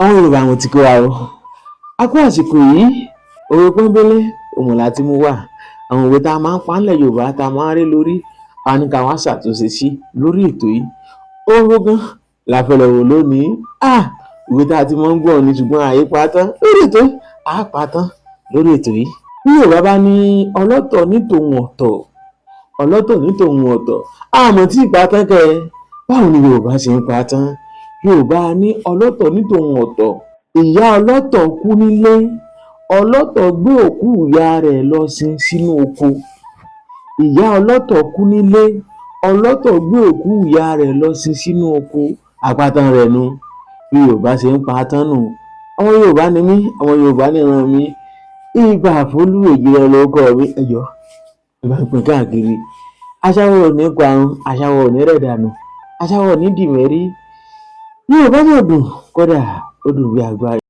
Àwọn Yorùbá wọn ti kó wa o. A kú àsìkò yìí, òwe pọ́nbélé òun láti mú wá. Àwọn òwe tá a máa ń pa nílẹ̀ Yorùbá tá a máa ń rí lórí, a ní ká wá ṣàtúnṣe sí lórí ètò yìí. Owó gan la fẹ́ lọ wò lónìí. Ìwé tá a ti máa ń gbọ́ ni ṣùgbọ́n àyípa tán lórí ètò yìí, a pa tán lórí ètò yìí. Bí Yorùbá bá ní ọlọ́tọ̀ ní tòun ọ̀tọ̀, ọlọ́tọ̀ ní tòun ọ̀tọ̀, àmọ́ tí ìpa tán kẹ́ ẹ, báwo ni Yorùbá ṣe ń pa tán? Yorùbá ní ọlọ́tọ̀ ní tòun ọ̀tọ̀. Ìyá ọlọ́tọ̀ kú nílé, ọlọ́tọ̀ gbé òkú ìyá rẹ̀ lọ sin sínú oko. Ìyá ọlọ́tọ̀ kú nílé, ọlọ́tọ̀ gbé òkú ìyá rẹ̀ lọ sin sínú oko. Àpatán rẹ̀ nu bí Yorùbá ṣe ń pa tán nù. Ọmọ Yorùbá ni mí, ọmọ Yorùbá níran mi. Ìbà Fólúwèjìrẹ lórúkọ mi. Ẹjọ́ ìbá ń pín káàkiri. Aṣáwó ò ní parun, aṣáwó ò ní rẹ̀ dànù, aṣáwó ò ní dìmẹ́rí. Yorùbá náà dùn kódà ó dùn bí àgbáyé.